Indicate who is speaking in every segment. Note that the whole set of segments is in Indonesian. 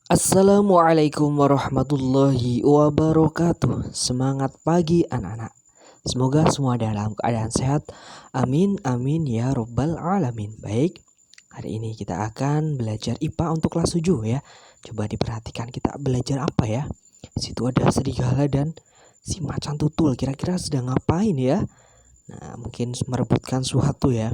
Speaker 1: Assalamualaikum warahmatullahi wabarakatuh. Semangat pagi anak-anak. Semoga semua dalam keadaan sehat. Amin amin ya robbal alamin. Baik, hari ini kita akan belajar IPA untuk kelas 7 ya. Coba diperhatikan kita belajar apa ya. Di situ ada serigala dan si macan tutul. Kira-kira sedang ngapain ya? Nah, mungkin merebutkan suatu ya,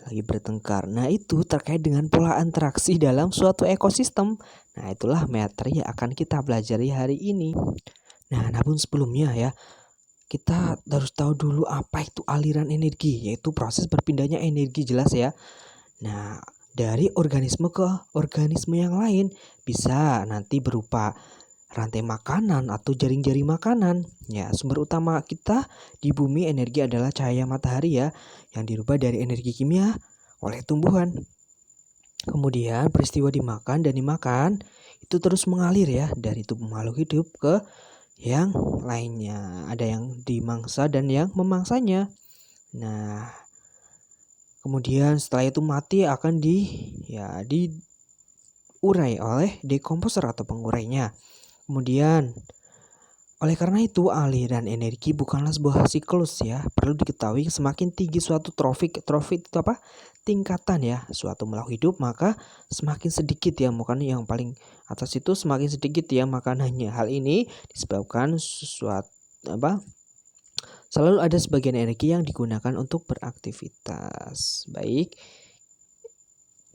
Speaker 1: lagi bertengkar. Nah, itu terkait dengan pola interaksi dalam suatu ekosistem. Nah, itulah materi yang akan kita pelajari hari ini. Nah, namun sebelumnya ya, kita harus tahu dulu apa itu aliran energi, yaitu proses berpindahnya energi, jelas ya. Nah, dari organisme ke organisme yang lain bisa nanti berupa rantai makanan atau jaring-jaring makanan. Ya, sumber utama kita di bumi energi adalah cahaya matahari ya, yang dirubah dari energi kimia oleh tumbuhan. Kemudian peristiwa dimakan dan dimakan itu terus mengalir ya dari tubuh makhluk hidup ke yang lainnya. Ada yang dimangsa dan yang memangsanya. Nah, kemudian setelah itu mati akan diurai oleh dekomposer atau pengurainya. Kemudian oleh karena itu aliran energi bukanlah sebuah siklus ya. Perlu diketahui semakin tinggi suatu trofik itu apa? Tingkatan ya suatu makhluk hidup, maka semakin sedikit ya, bukan yang paling atas itu semakin sedikit ya makanannya. Hal ini disebabkan sesuatu apa? Selalu ada sebagian energi yang digunakan untuk beraktivitas. Baik.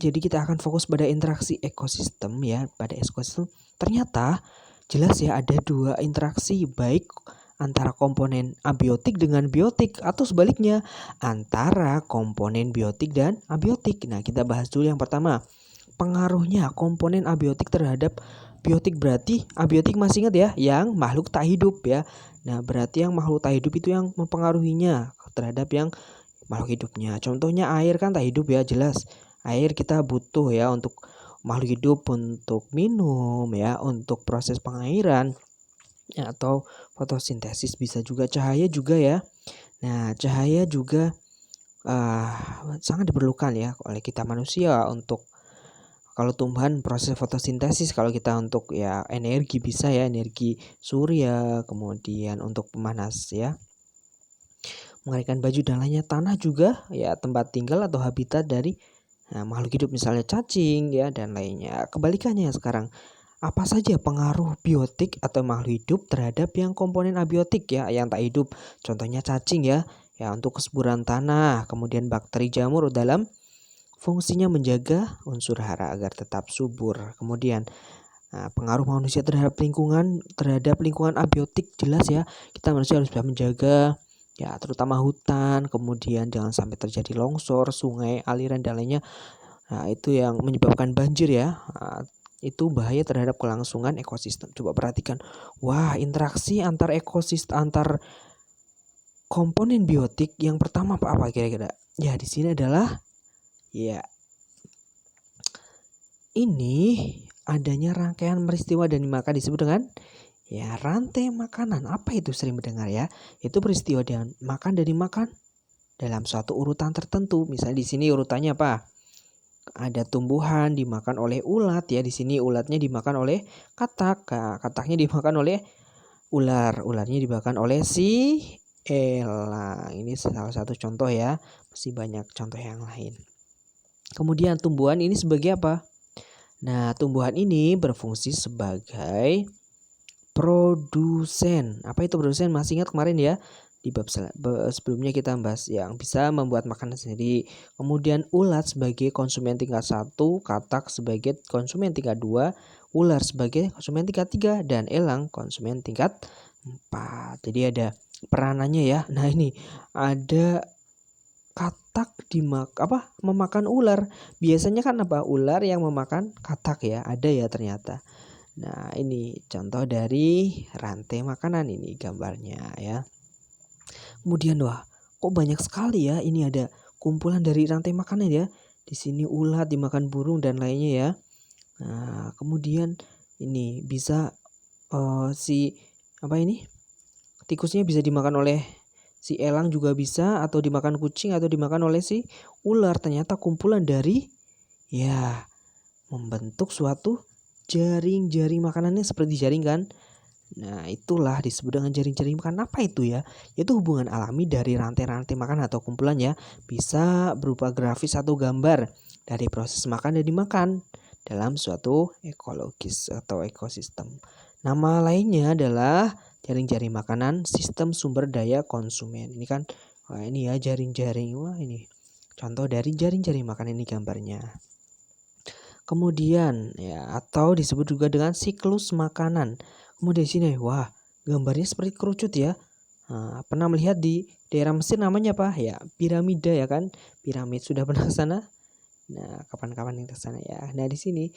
Speaker 1: Jadi kita akan fokus pada interaksi ekosistem ya. Pada ekosistem ternyata jelas ya ada dua interaksi, baik antara komponen abiotik dengan biotik atau sebaliknya antara komponen biotik dan abiotik. Nah, kita bahas dulu yang pertama. Pengaruhnya komponen abiotik terhadap biotik, berarti abiotik masih ingat ya, yang makhluk tak hidup ya. Nah, berarti yang makhluk tak hidup itu yang mempengaruhinya terhadap yang makhluk hidupnya. Contohnya air kan tak hidup ya, jelas. Air kita butuh ya untuk makhluk hidup, untuk minum ya, untuk proses pengairan ya, atau fotosintesis, bisa juga cahaya juga ya. Nah, cahaya juga sangat diperlukan ya oleh kita manusia untuk, kalau tumbuhan proses fotosintesis, kalau kita untuk ya energi bisa ya, energi surya, kemudian untuk pemanas ya, mengeringkan baju dan lainnya. Tanah juga ya tempat tinggal atau habitat dari makhluk hidup, misalnya cacing ya dan lainnya. Kebalikannya sekarang, apa saja pengaruh biotik atau makhluk hidup terhadap yang komponen abiotik ya, yang tak hidup. Contohnya cacing ya, ya untuk kesuburan tanah, kemudian bakteri jamur dalam fungsinya menjaga unsur hara agar tetap subur. Kemudian pengaruh manusia terhadap lingkungan abiotik, jelas ya, kita manusia harus bisa menjaga ya, terutama hutan, kemudian jangan sampai terjadi longsor, sungai, aliran dan lainnya. Nah, itu yang menyebabkan banjir ya. Itu bahaya terhadap kelangsungan ekosistem. Coba perhatikan. Wah, interaksi antar ekosistem, antar komponen biotik yang pertama apa kira-kira? Ya, di sini adalah ya ini adanya rangkaian peristiwa dan dimakan disebut dengan ya rantai makanan. Apa itu, sering mendengar ya? Itu peristiwa dan dimakan dalam suatu urutan tertentu. Misalnya di sini urutannya apa? Ada tumbuhan dimakan oleh ulat ya. Di sini ulatnya dimakan oleh katak. Kataknya dimakan oleh ular. Ularnya dimakan oleh si elang. Ini salah satu contoh ya. Masih banyak contoh yang lain. Kemudian tumbuhan ini sebagai apa? Nah, tumbuhan ini berfungsi sebagai produsen. Apa itu produsen? Masih ingat kemarin ya, di bab sebelumnya kita bahas yang bisa membuat makanan sendiri. Kemudian ulat sebagai konsumen tingkat 1, katak sebagai konsumen tingkat 2, ular sebagai konsumen tingkat 3, dan elang konsumen tingkat 4. Jadi ada peranannya ya. Nah, ini ada katak memakan ular. Biasanya kan apa? Ular yang memakan katak ya. Ada ya ternyata. Nah, ini contoh dari rantai makanan, ini gambarnya ya. Kemudian wah, kok banyak sekali ya. Ini ada kumpulan dari rantai makanan ya. Di sini ulat dimakan burung dan lainnya ya. Nah, kemudian ini bisa tikusnya bisa dimakan oleh si elang, juga bisa, atau dimakan kucing, atau dimakan oleh si ular. Ternyata kumpulan dari ya membentuk suatu jaring-jaring makanannya seperti jaring kan. Nah, itulah disebut dengan jaring-jaring makanan. Apa itu ya? Yaitu hubungan alami dari rantai-rantai makanan atau kumpulan ya. Bisa berupa grafis atau gambar dari proses makan dan dimakan dalam suatu ekologis atau ekosistem. Nama lainnya adalah jaring-jaring makanan sistem sumber daya konsumen. Ini kan, wah ini ya jaring-jaring. Wah ini contoh dari jaring-jaring makanan, ini gambarnya. Kemudian ya, atau disebut juga dengan siklus makanan. Kemudian di sini, wah gambarnya seperti kerucut ya. Nah, pernah melihat di daerah Mesir namanya apa ya? Piramida ya kan? Piramid, sudah pernah ke sana? Nah, kapan-kapan yang ke sana ya. Nah, di sini,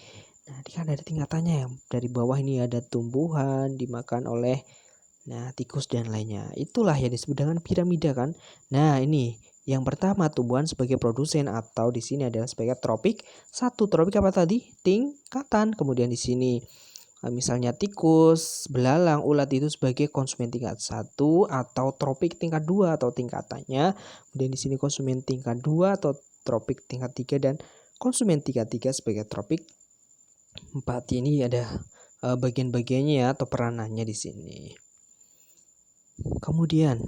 Speaker 1: nah ini kan ada tingkatannya ya. Dari bawah ini ada tumbuhan dimakan oleh tikus dan lainnya. Itulah yang disebut dengan piramida kan. Nah, ini yang pertama, tumbuhan sebagai produsen atau di sini adalah sebagai tropik. Satu, tropik apa tadi? Tingkatan. Kemudian di sini misalnya tikus, belalang, ulat itu sebagai konsumen tingkat 1 atau tropik tingkat 2 atau tingkatannya. Kemudian di sini konsumen tingkat 2 atau tropik tingkat 3 dan konsumen tingkat 3 sebagai tropik 4. Ini ada bagian-bagiannya ya, atau peranannya di sini. Kemudian,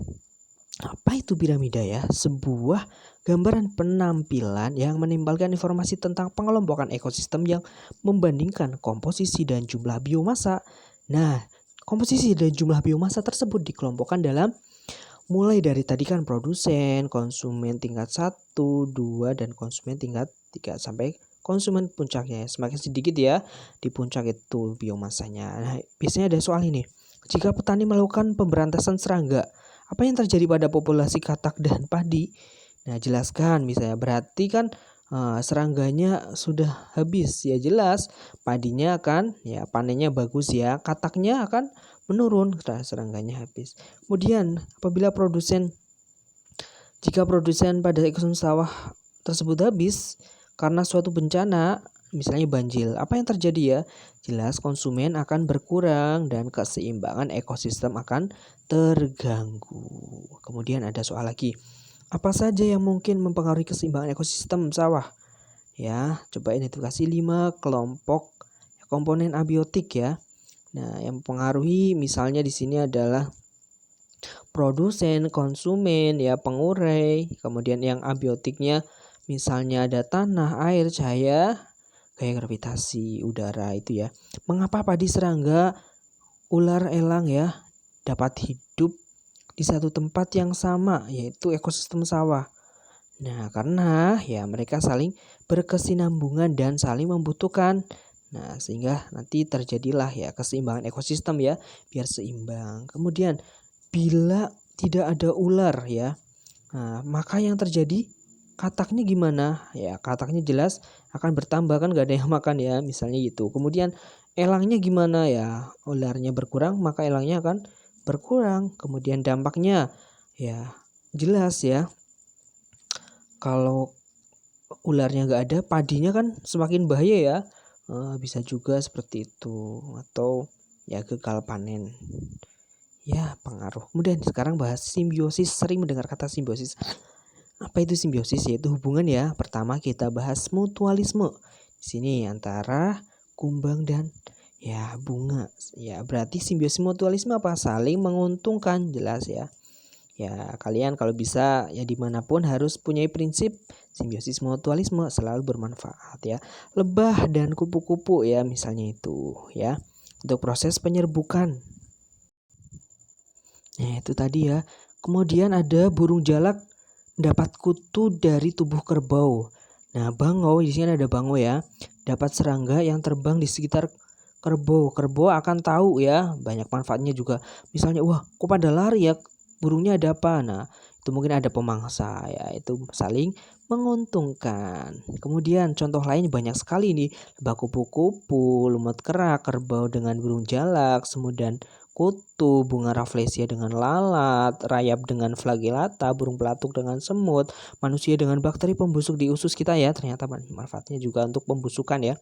Speaker 1: apa itu piramida ya? Sebuah gambaran penampilan yang menimbulkan informasi tentang pengelompokan ekosistem yang membandingkan komposisi dan jumlah biomasa. Nah, komposisi dan jumlah biomasa tersebut dikelompokkan dalam mulai dari tadi kan produsen, konsumen tingkat 1, 2, dan konsumen tingkat 3 sampai konsumen puncaknya. Semakin sedikit ya di puncak itu biomasanya. Nah, biasanya ada soal ini. Jika petani melakukan pemberantasan serangga, apa yang terjadi pada populasi katak dan padi? Nah, jelaskan misalnya. Berarti kan serangganya sudah habis ya, jelas padinya akan ya panennya bagus ya, kataknya akan menurun karena serangganya habis. Kemudian jika produsen pada ekosistem sawah tersebut habis karena suatu bencana, misalnya banjir, apa yang terjadi ya? Jelas konsumen akan berkurang dan keseimbangan ekosistem akan terganggu. Kemudian ada soal lagi. Apa saja yang mungkin mempengaruhi keseimbangan ekosistem sawah? Ya, coba identifikasi 5 kelompok komponen abiotik ya. Nah, yang mempengaruhi misalnya di sini adalah produsen, konsumen, ya pengurai. Kemudian yang abiotiknya misalnya ada tanah, air, cahaya, gaya gravitasi udara itu ya. Mengapa padi, serangga, ular, elang ya dapat hidup di satu tempat yang sama, yaitu ekosistem sawah? Nah, karena ya mereka saling berkesinambungan dan saling membutuhkan. Nah, sehingga nanti terjadilah ya keseimbangan ekosistem ya, biar seimbang. Kemudian bila tidak ada ular ya, nah, maka yang terjadi kataknya gimana? Ya, kataknya jelas akan bertambah kan, gak ada yang makan ya, misalnya gitu. Kemudian elangnya gimana ya? Ularnya berkurang, maka elangnya akan berkurang. Kemudian dampaknya ya jelas ya. Kalau ularnya gak ada, padinya kan semakin bahaya ya. Bisa juga seperti itu, atau ya gagal panen. Ya, pengaruh. Kemudian sekarang bahas simbiosis. Sering mendengar kata simbiosis. Apa itu simbiosis? Yaitu hubungan ya. Pertama kita bahas mutualisme. Di sini antara kumbang dan ya bunga. Ya, berarti simbiosis mutualisme apa? Saling menguntungkan, jelas ya. Ya, kalian kalau bisa ya dimanapun harus punya prinsip simbiosis mutualisme, selalu bermanfaat ya. Lebah dan kupu-kupu ya misalnya itu ya. Untuk proses penyerbukan. Nah, itu tadi ya. Kemudian ada burung jalak dapat kutu dari tubuh kerbau. Nah, bangau, di sini ada bangau ya. Dapat serangga yang terbang di sekitar kerbau. Kerbau akan tahu ya, banyak manfaatnya juga. Misalnya, wah, kok pada lari ya? Burungnya ada apa? Nah, itu mungkin ada pemangsa ya. Itu saling menguntungkan. Kemudian contoh lain banyak sekali nih. Lebah kupu-kupu, lumut kera, kerbau dengan burung jalak, semut dan kutu, bunga rafflesia dengan lalat, rayap dengan flagellata, burung pelatuk dengan semut, manusia dengan bakteri pembusuk di usus kita ya. Ternyata manfaatnya juga untuk pembusukan ya.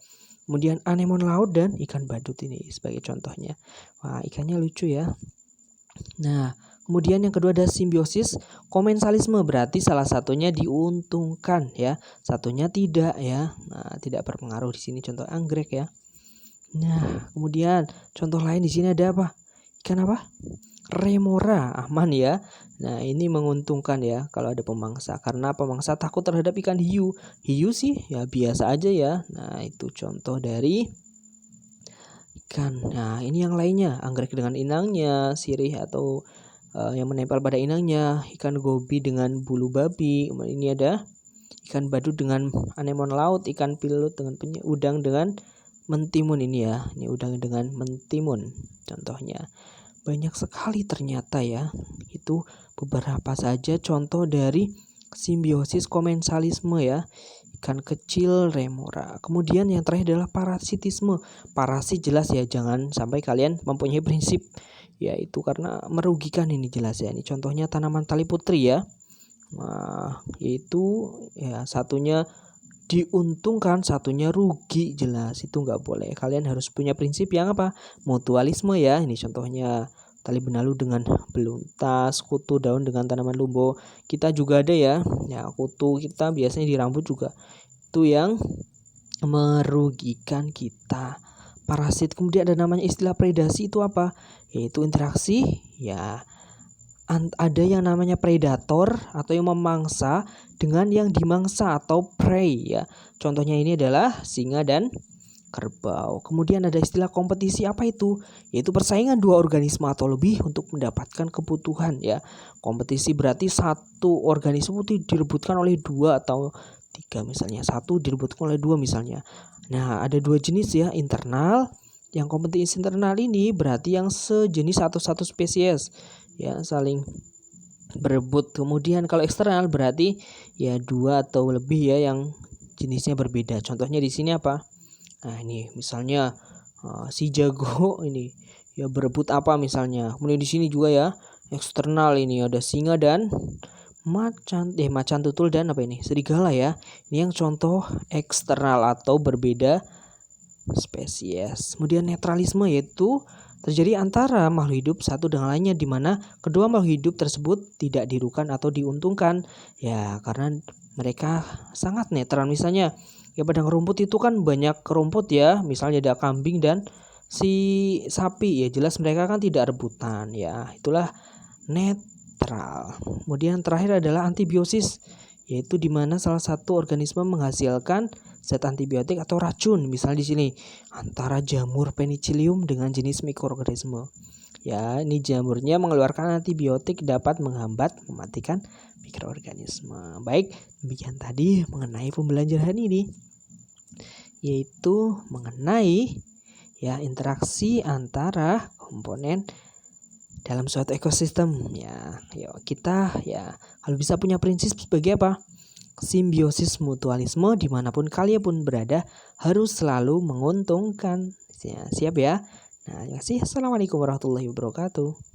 Speaker 1: Kemudian anemon laut dan ikan badut ini sebagai contohnya. Wah, ikannya lucu ya. Nah, kemudian yang kedua ada simbiosis komensalisme, berarti salah satunya diuntungkan ya, satunya tidak ya. Nah, tidak berpengaruh di sini contoh anggrek ya. Nah, kemudian contoh lain di sini ada apa? Ikan apa? Remora, aman ya. Nah, ini menguntungkan ya kalau ada pemangsa, karena pemangsa takut terhadap ikan hiu. Hiu sih ya biasa aja ya. Nah, itu contoh dari ikan. Nah, ini yang lainnya, anggrek dengan inangnya, sirih atau yang menempel pada inangnya, ikan gobi dengan bulu babi. Kemudian ini ada ikan badut dengan anemon laut, ikan pilut dengan udang dengan mentimun ini ya. Ini udang dengan mentimun contohnya. Banyak sekali ternyata ya. Itu beberapa saja contoh dari simbiosis komensalisme ya. Ikan kecil remora. Kemudian yang terakhir adalah parasitisme. Parasit jelas ya, jangan sampai kalian mempunyai prinsip yaitu karena merugikan, ini jelas ya. Ini contohnya tanaman tali putri ya. Nah, yaitu ya satunya diuntungkan, satunya rugi, jelas itu nggak boleh. Kalian harus punya prinsip yang apa? Mutualisme ya. Ini contohnya tali benalu dengan beluntas, kutu daun dengan tanaman lumbo. Kita juga ada ya. Ya, kutu kita biasanya di rambut juga. Itu yang merugikan kita. Parasit, kemudian ada namanya istilah predasi, itu apa? Yaitu interaksi ya. Ada yang namanya predator atau yang memangsa dengan yang dimangsa atau prey ya. Contohnya ini adalah singa dan kerbau. Kemudian ada istilah kompetisi, apa itu? Yaitu persaingan dua organisme atau lebih untuk mendapatkan kebutuhan ya. Kompetisi berarti satu organisme itu direbutkan oleh dua atau tiga misalnya. Satu direbutkan oleh dua misalnya. Nah, ada dua jenis ya, internal. Yang kompetisi internal ini berarti yang sejenis atau satu spesies ya, saling berebut. Kemudian kalau eksternal berarti ya dua atau lebih ya yang jenisnya berbeda. Contohnya di sini apa? Nah, ini misalnya si jago ini ya berebut apa misalnya. Kemudian di sini juga ya eksternal, ini ada singa dan macan tutul dan apa ini? Serigala ya. Ini yang contoh eksternal atau berbeda spesies. Kemudian netralisme yaitu terjadi antara makhluk hidup satu dengan lainnya, di mana kedua makhluk hidup tersebut tidak dirugikan atau diuntungkan ya, karena mereka sangat netral. Misalnya ya padang rumput itu kan banyak rumput ya, misalnya ada kambing dan si sapi ya, jelas mereka kan tidak rebutan ya, itulah netral. Kemudian terakhir adalah antibiosis, yaitu di mana salah satu organisme menghasilkan zat antibiotik atau racun. Misal di sini antara jamur penicillium dengan jenis mikroorganisme. Ya, ini jamurnya mengeluarkan antibiotik dapat menghambat, mematikan mikroorganisme. Baik, demikian tadi mengenai pembelajaran ini, yaitu mengenai ya interaksi antara komponen dalam suatu ekosistem ya. Yuk kita ya kalau bisa punya prinsip sebagai apa? Simbiosis mutualisme, dimanapun kalian pun berada harus selalu menguntungkan ya, siap ya. Nah, terima kasih. Assalamualaikum warahmatullahi wabarakatuh.